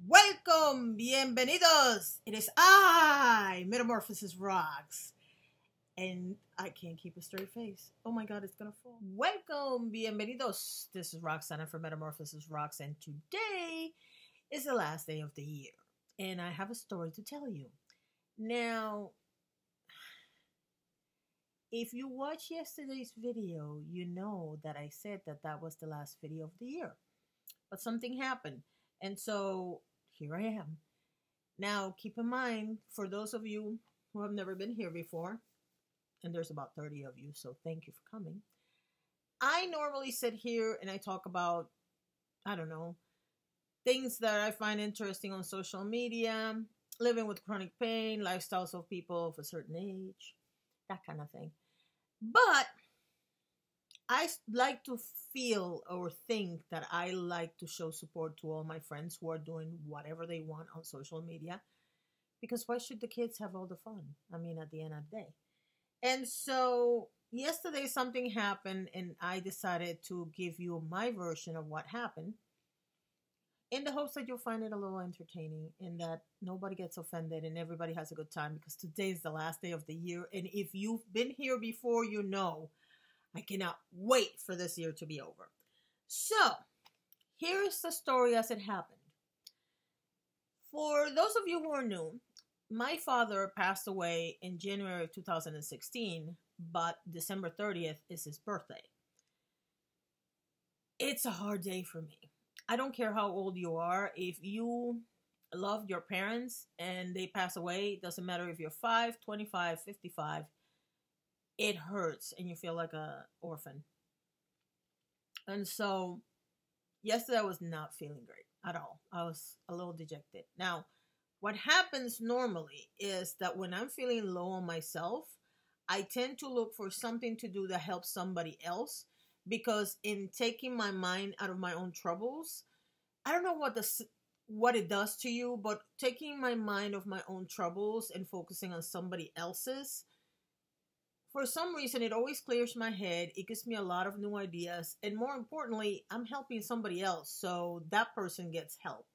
Welcome, bienvenidos. It is I, Metamorphosis Rocks. And I can't keep a straight face. Oh my god, it's gonna fall. Welcome, bienvenidos. This is Roxana from Metamorphosis Rocks, and today is the last day of the year. And I have a story to tell you. Now, if you watched yesterday's video, you know that I said that was the last video of the year. But something happened. And so here I am. Now, keep in mind, for those of you who have never been here before, and there's about 30 of you, so thank you for coming. I normally sit here and I talk about, I don't know, things that I find interesting on social media, living with chronic pain, lifestyles of people of a certain age, that kind of thing. But I like to feel or think that I like to show support to all my friends who are doing whatever they want on social media. Because why should the kids have all the fun? I mean, at the end of the day. And so yesterday something happened and I decided to give you my version of what happened in the hopes that you'll find it a little entertaining and that nobody gets offended and everybody has a good time, because today is the last day of the year. And if you've been here before, you know I cannot wait for this year to be over. So, here's the story as it happened. For those of you who are new, my father passed away in January of 2016, but December 30th is his birthday. It's a hard day for me. I don't care how old you are. If you love your parents and they pass away, it doesn't matter if you're 5, 25, 55, it hurts and you feel like an orphan. And so yesterday I was not feeling great at all. I was a little dejected. Now, what happens normally is that when I'm feeling low on myself, I tend to look for something to do that helps somebody else, because in taking my mind out of my own troubles, I don't know what it does to you, but taking my mind off my own troubles and focusing on somebody else's, for some reason, it always clears my head. It gives me a lot of new ideas. And more importantly, I'm helping somebody else. So that person gets help.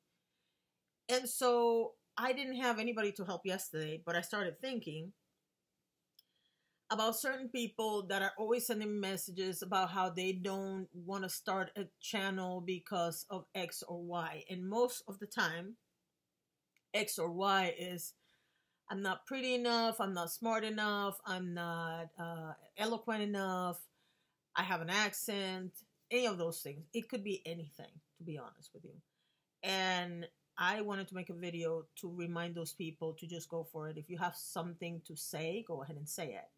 And so I didn't have anybody to help yesterday, but I started thinking about certain people that are always sending messages about how they don't want to start a channel because of X or Y. And most of the time, X or Y is, I'm not pretty enough, I'm not smart enough, I'm not eloquent enough, I have an accent, any of those things. It could be anything, to be honest with you. And I wanted to make a video to remind those people to just go for it. If you have something to say, go ahead and say it.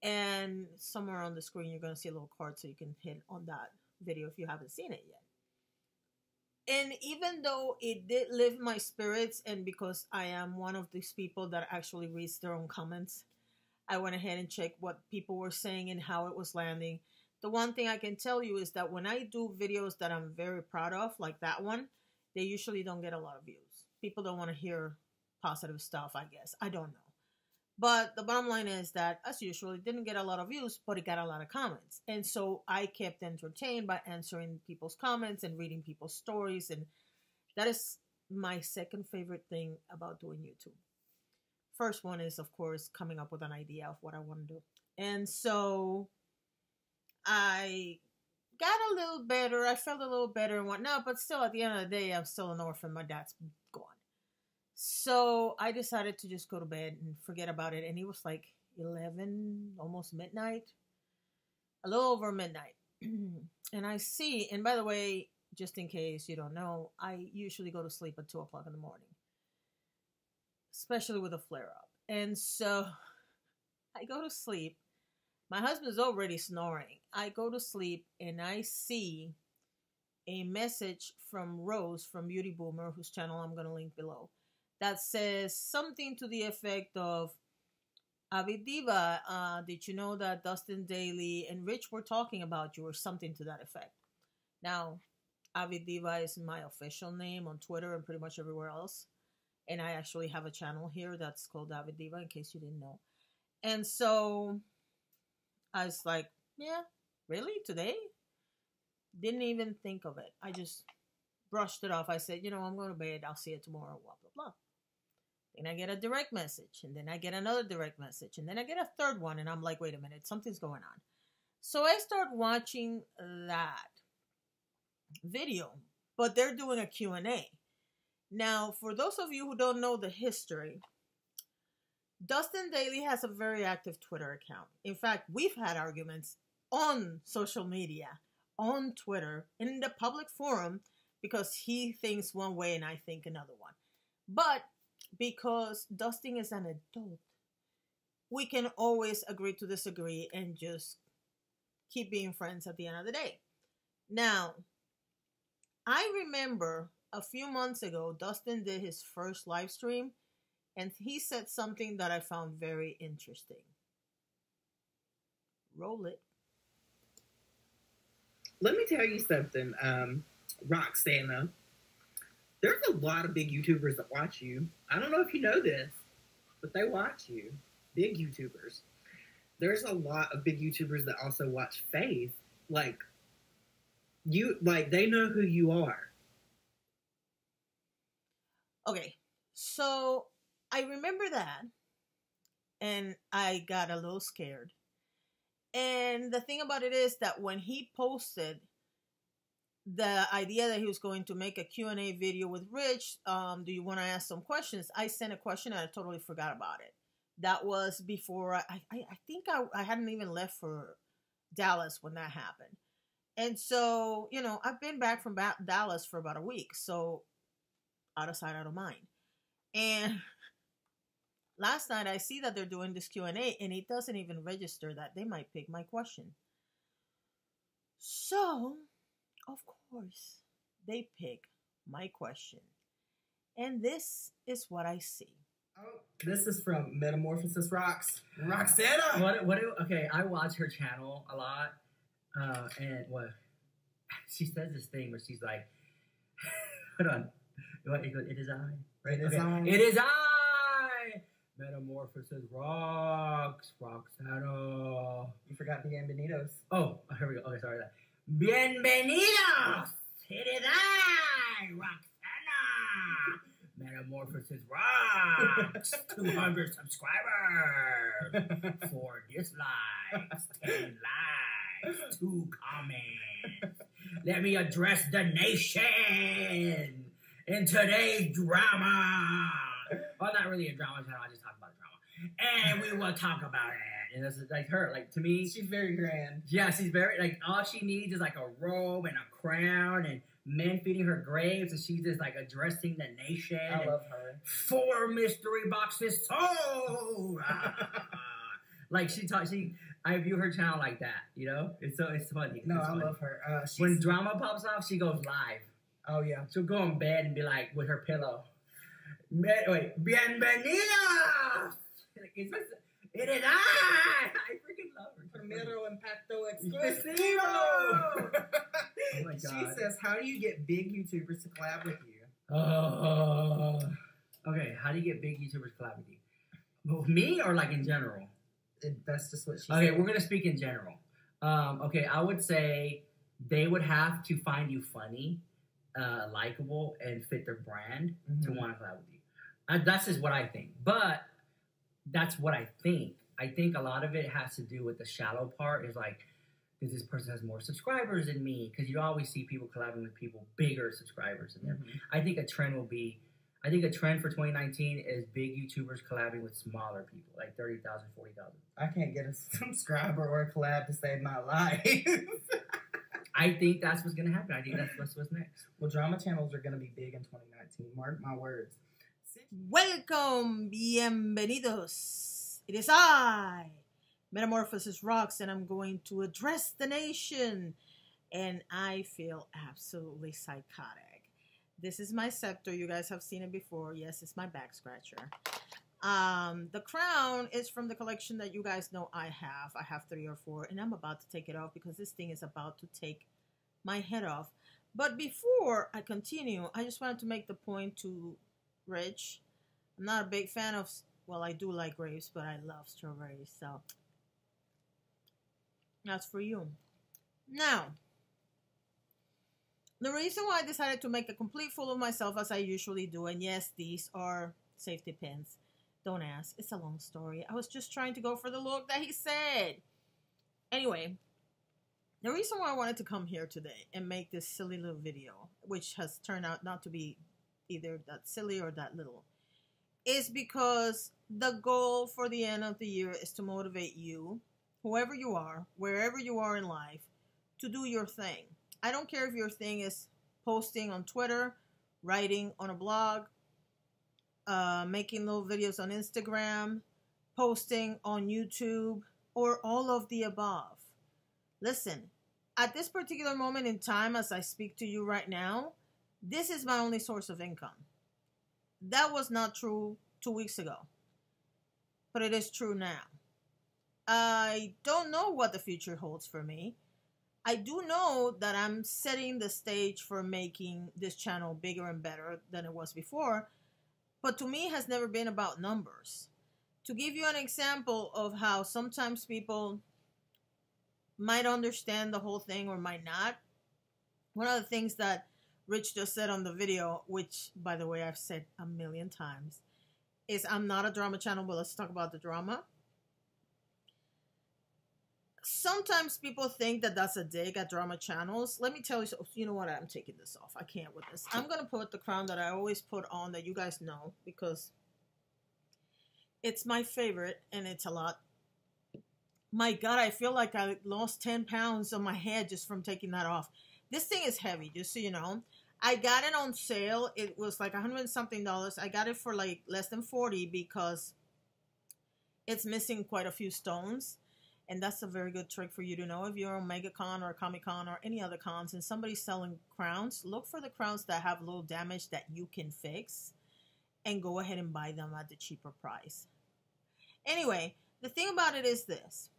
And somewhere on the screen, you're going to see a little card so you can hit on that video if you haven't seen it yet. And even though it did lift my spirits, and because I am one of these people that actually reads their own comments, I went ahead and checked what people were saying and how it was landing. The one thing I can tell you is that when I do videos that I'm very proud of, like that one, they usually don't get a lot of views. People don't want to hear positive stuff, I guess. I don't know. But the bottom line is that, as usual, it didn't get a lot of views, but it got a lot of comments. And so I kept entertained by answering people's comments and reading people's stories. And that is my second favorite thing about doing YouTube. First one is, of course, coming up with an idea of what I want to do. And so I got a little better. I felt a little better and whatnot. But still, at the end of the day, I'm still an orphan. My dad's gone. So I decided to just go to bed and forget about it. And it was like 11, almost midnight, a little over midnight. And I see, and by the way, just in case you don't know, I usually go to sleep at 2 o'clock in the morning, especially with a flare up. And so I go to sleep. My husband's already snoring. I go to sleep and I see a message from Rose from Beauty Boomer, whose channel I'm going to link below, that says something to the effect of, Avid Diva, did you know that Dustin, Dailey, and Rich were talking about you, or something to that effect. Now, Avid Diva is my official name on Twitter and pretty much everywhere else. And I actually have a channel here that's called Avid Diva, in case you didn't know. And so I was like, yeah, really? Today? Didn't even think of it. I just brushed it off. I said, I'm going to bed. I'll see you tomorrow, blah, blah, blah. Then I get a direct message, and then I get another direct message, and then I get a third one, and I'm like, wait a minute, something's going on. So I start watching that video, but they're doing a Q&A. Now, for those of you who don't know the history, Dustin Dailey has a very active Twitter account. In fact, we've had arguments on social media, on Twitter, in the public forum, because he thinks one way and I think another one. But because Dustin is an adult, we can always agree to disagree and just keep being friends at the end of the day. Now, I remember a few months ago, Dustin did his first live stream, and he said something that I found very interesting. Roll it. Let me tell you something, Roxana. There's a lot of big YouTubers that watch you. I don't know if you know this, but they watch you. Big YouTubers. There's a lot of big YouTubers that also watch Faith. They know who you are. Okay, so I remember that, and I got a little scared. And the thing about it is that when he posted the idea that he was going to make a Q&A video with Rich, do you want to ask some questions? I sent a question and I totally forgot about it. That was before, I think I hadn't even left for Dallas when that happened. And so, I've been back from Dallas for about a week. So, out of sight, out of mind. And last night I see that they're doing this Q&A and it doesn't even register that they might pick my question. So, of course, they pick my question. And this is what I see. Oh, this is from Metamorphosis Rocks. Roxana! Okay, I watch her channel a lot. And she says this thing where she's like, hold on. It is I. It is I. It is I! Metamorphosis Rocks. Roxana. You forgot Bienvenidos. Oh, here we go. Okay, sorry. Bienvenidos! It is I, Roxana. Metamorphosis Rocks. 200 subscribers. 4 dislikes. 10 likes. 2 comments. Let me address the nation in today's drama. Well, not really a drama channel. I just talk about drama. And we will talk about it. And this is like her. Like, to me, she's very grand. Yeah, she's very, like, all she needs is like a robe and a crown and men feeding her graves. And she's just like addressing the nation. I love her. 4 mystery boxes sold. Like, I view her channel like that, It's funny. No, it's I funny. love her. When drama pops off, she goes live. Oh, yeah. She'll go in bed and be like, with her pillow. Wait, bienvenidos! It is I freaking love her. Primero Impacto Exclusivo! Oh my God. She says, how do you get big YouTubers to collab with you? Okay, how do you get big YouTubers to collab with you? With me or like in general? That's just what she Okay, said. we're going to speak in general. Okay, I would say they would have to find you funny, likable, and fit their brand to want to collab with you. That's just what I think. But that's what I think. I think a lot of it has to do with the shallow part is like, because this person has more subscribers than me. Because you always see people collabing with people bigger subscribers than them. I think a trend for 2019 is big YouTubers collabing with smaller people, like 30,000, 40,000. I can't get a subscriber or a collab to save my life. I think that's what's going to happen. I think that's what's next. Well, drama channels are going to be big in 2019. Mark my words. Welcome, bienvenidos. It is I, Metamorphosis Rocks, and I'm going to address the nation. And I feel absolutely psychotic. This is my scepter. You guys have seen it before. Yes, it's my back scratcher. The crown is from the collection that you guys know I have. I have 3 or 4, and I'm about to take it off because this thing is about to take my head off. But before I continue, I just wanted to make the point to Rich. I'm not a big fan of, well, I do like grapes, but I love strawberries, so that's for you. Now, The reason why I decided to make a complete fool of myself, as I usually do, and yes, these are safety pins. Don't ask. It's a long story. I was just trying to go for the look that he said. Anyway, the reason why I wanted to come here today and make this silly little video, which has turned out not to be either that silly or that little, is because the goal for the end of the year is to motivate you, whoever you are, wherever you are in life, to do your thing. I don't care if your thing is posting on Twitter, writing on a blog, making little videos on Instagram, posting on YouTube, or all of the above. Listen, at this particular moment in time, as I speak to you right now, this is my only source of income. That was not true 2 weeks ago, but it is true now. I don't know what the future holds for me. I do know that I'm setting the stage for making this channel bigger and better than it was before, but to me it has never been about numbers. To give you an example of how sometimes people might understand the whole thing or might not, one of the things that Rich just said on the video, which, by the way, I've said a million times, is I'm not a drama channel, but let's talk about the drama. Sometimes people think that that's a dig at drama channels. Let me tell you, you know what? I'm taking this off. I can't with this. I'm going to put the crown that I always put on that you guys know because it's my favorite and it's a lot. My God, I feel like I lost 10 pounds on my head just from taking that off. This thing is heavy, just so you know. I got it on sale. It was like $100 and something. I got it for like less than 40 because it's missing quite a few stones. And that's a very good trick for you to know. If you're on MegaCon or Comic-Con or any other cons and somebody's selling crowns, look for the crowns that have a little damage that you can fix and go ahead and buy them at the cheaper price. Anyway, the thing about it is this.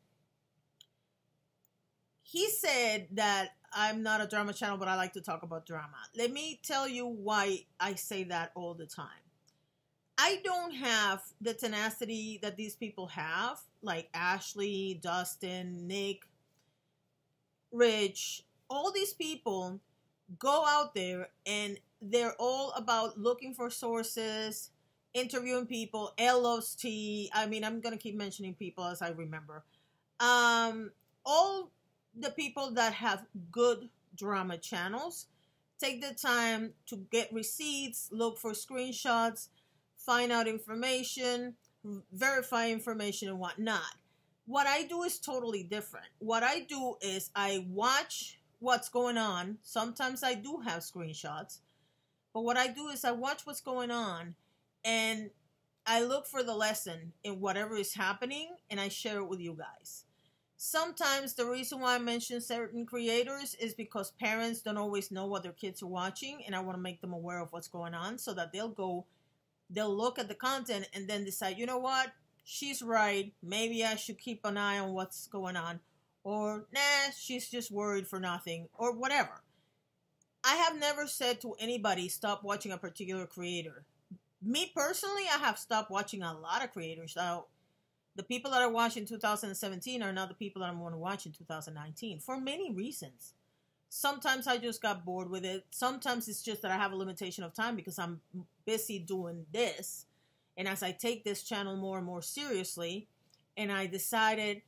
He said that I'm not a drama channel, but I like to talk about drama. Let me tell you why I say that all the time. I don't have the tenacity that these people have, like Ashley, Dustin, Nick, Rich. All these people go out there and they're all about looking for sources, interviewing people. Elle loves tea. I mean, I'm going to keep mentioning people as I remember. All the people that have good drama channels take the time to get receipts, look for screenshots, find out information, verify information and whatnot. What I do is totally different. What I do is I watch what's going on. Sometimes I do have screenshots. But what I do is I watch what's going on and I look for the lesson in whatever is happening and I share it with you guys. Sometimes the reason why I mention certain creators is because parents don't always know what their kids are watching and I want to make them aware of what's going on so that they'll look at the content and then decide, you know what, she's right, maybe I should keep an eye on what's going on, or nah, she's just worried for nothing, or whatever. I have never said to anybody, stop watching a particular creator. Me personally, I have stopped watching a lot of creators. Now, the people that I watched in 2017 are not the people that I'm going to watch in 2019, for many reasons. Sometimes I just got bored with it. Sometimes it's just that I have a limitation of time because I'm busy doing this. And as I take this channel more and more seriously, and I decided,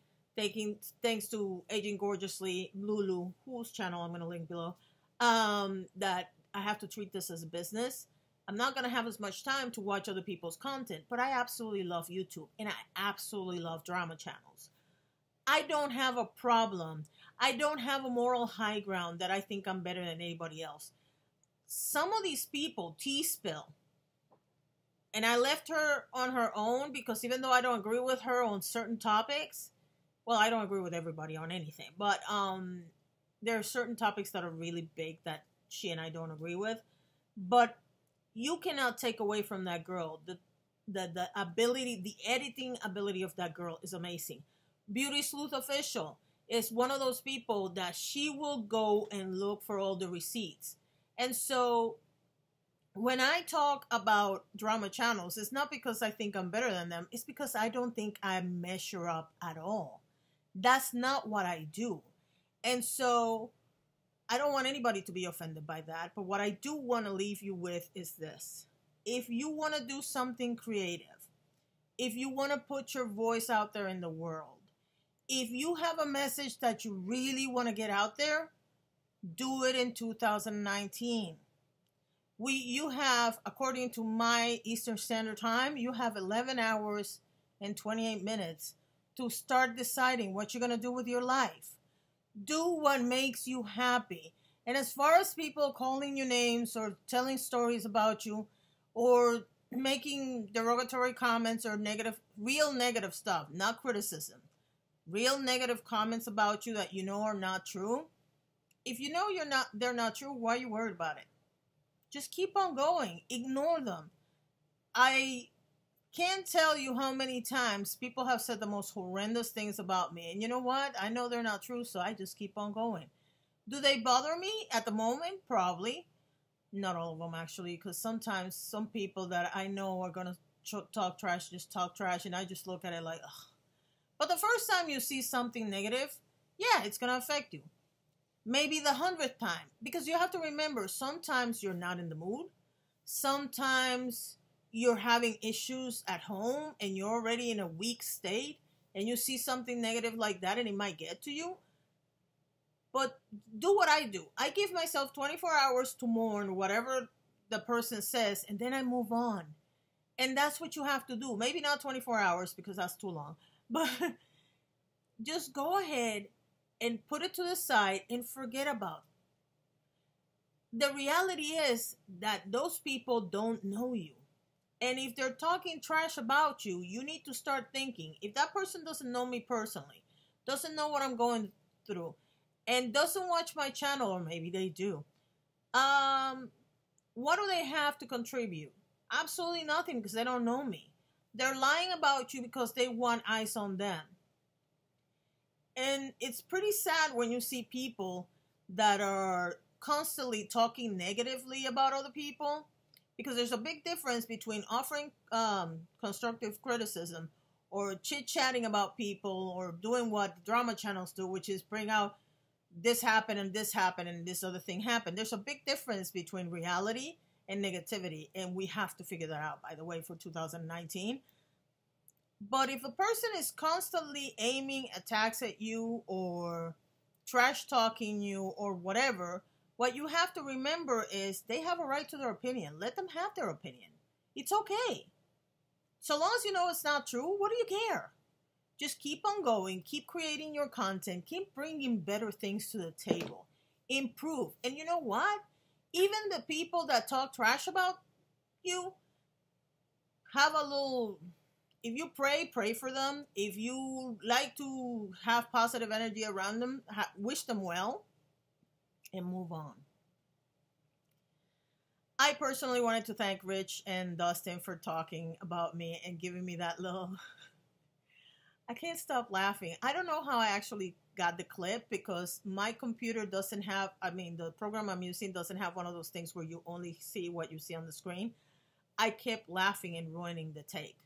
thanks to Aging Gorgeously, Lulu, whose channel I'm going to link below, that I have to treat this as a business. I'm not going to have as much time to watch other people's content, but I absolutely love YouTube, and I absolutely love drama channels. I don't have a problem. I don't have a moral high ground that I think I'm better than anybody else. Some of these people, T-Spill, and I left her on her own because even though I don't agree with her on certain topics, well, I don't agree with everybody on anything, but there are certain topics that are really big that she and I don't agree with, but you cannot take away from that girl. The ability, the editing ability of that girl is amazing. Beauty Sleuth Official is one of those people that she will go and look for all the receipts. And so when I talk about drama channels, it's not because I think I'm better than them. It's because I don't think I measure up at all. That's not what I do. And so I don't want anybody to be offended by that. But what I do want to leave you with is this. If you want to do something creative, if you want to put your voice out there in the world, if you have a message that you really want to get out there, do it in 2019. You have, according to my Eastern Standard Time, you have 11 hours and 28 minutes to start deciding what you're going to do with your life. Do what makes you happy. And as far as people calling you names or telling stories about you or making derogatory comments or real negative stuff, not criticism, real negative comments about you that you know are not true, if you know they're not true, why are you worried about it? Just keep on going. Ignore them. I can't tell you how many times people have said the most horrendous things about me. And you know what? I know they're not true, so I just keep on going. Do they bother me at the moment? Probably. Not all of them, actually, because sometimes some people that I know are going to talk trash, just talk trash, and I just look at it like, ugh. But the first time you see something negative, yeah, it's going to affect you. Maybe the 100th time. Because you have to remember, sometimes you're not in the mood. Sometimes you're having issues at home and you're already in a weak state and you see something negative like that and it might get to you. But do what I do. I give myself 24 hours to mourn whatever the person says and then I move on. And that's what you have to do. Maybe not 24 hours because that's too long. But just go ahead and put it to the side and forget about it. The reality is that those people don't know you. And if they're talking trash about you, you need to start thinking, if that person doesn't know me personally, doesn't know what I'm going through, and doesn't watch my channel, or maybe they do, what do they have to contribute? Absolutely nothing, because they don't know me. They're lying about you because they want eyes on them. And it's pretty sad when you see people that are constantly talking negatively about other people, because there's a big difference between offering constructive criticism or chit-chatting about people or doing what drama channels do, which is bring out this happened and this happened and this other thing happened. There's a big difference between reality and negativity, and we have to figure that out, by the way, for 2019. But if a person is constantly aiming attacks at you or trash talking you or whatever, what you have to remember is they have a right to their opinion. Let them have their opinion. It's okay. So long as you know it's not true, what do you care? Just keep on going. Keep creating your content. Keep bringing better things to the table. Improve. And you know what? Even the people that talk trash about you, have a little... If you pray for them. If you like to have positive energy around them, wish them well and move on. I personally wanted to thank Rich and Dustin for talking about me and giving me that little... I can't stop laughing. I don't know how I actually got the clip because my computer doesn't have... the program I'm using doesn't have one of those things where you only see what you see on the screen. I kept laughing and ruining the take.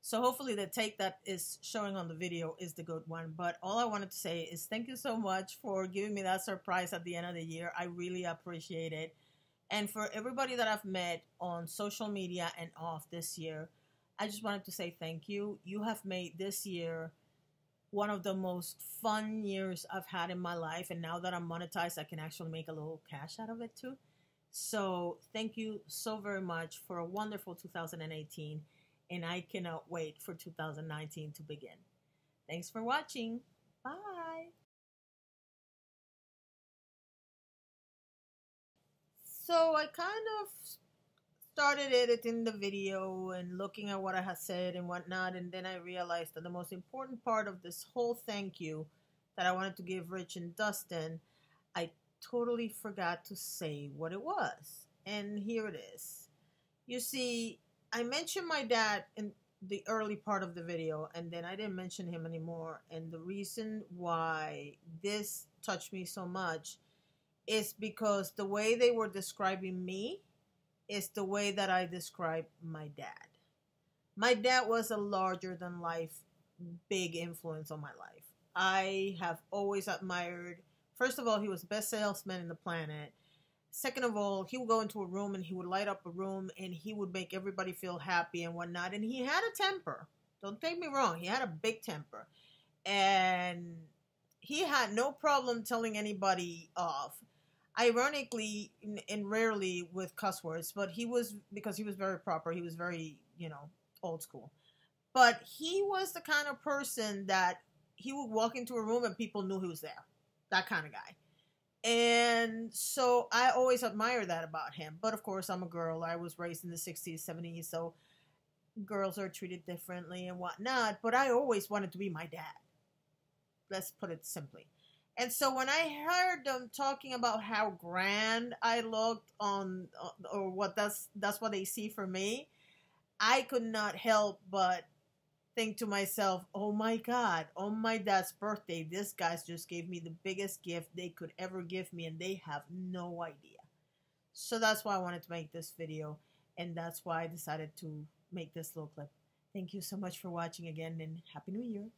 So hopefully the take that is showing on the video is the good one. But all I wanted to say is thank you so much for giving me that surprise at the end of the year. I really appreciate it. And for everybody that I've met on social media and off this year, I just wanted to say thank you. You have made this year one of the most fun years I've had in my life. And now that I'm monetized, I can actually make a little cash out of it too. So thank you so very much for a wonderful 2018. And I cannot wait for 2019 to begin. Thanks for watching. Bye. So I kind of started editing the video and looking at what I had said and whatnot. And then I realized that the most important part of this whole thank you that I wanted to give Rich and Dustin, I totally forgot to say what it was. And here it is. You see, I mentioned my dad in the early part of the video, and then I didn't mention him anymore. And the reason why this touched me so much is because the way they were describing me is the way that I describe my dad. My dad was a larger-than-life, big influence on my life. I have always admired First of all, he was the best salesman in the planet. Second of all, he would go into a room and he would light up a room and he would make everybody feel happy and whatnot. And he had a temper. Don't take me wrong. He had a big temper. And he had no problem telling anybody off. Ironically, and rarely with cuss words, but because he was very proper. He was very, old school. But he was the kind of person that he would walk into a room and people knew he was there. That kind of guy. And so I always admire that about him. But of course, I'm a girl. I was raised in the 60s, 70s, so girls are treated differently and whatnot. But I always wanted to be my dad. Let's put it simply. And so when I heard them talking about how grand I looked or what that's what they see for me, I could not help but think to myself, oh my God, on my dad's birthday, this guys just gave me the biggest gift they could ever give me, and they have no idea. So that's why I wanted to make this video, and that's why I decided to make this little clip. Thank you so much for watching again, and Happy New Year.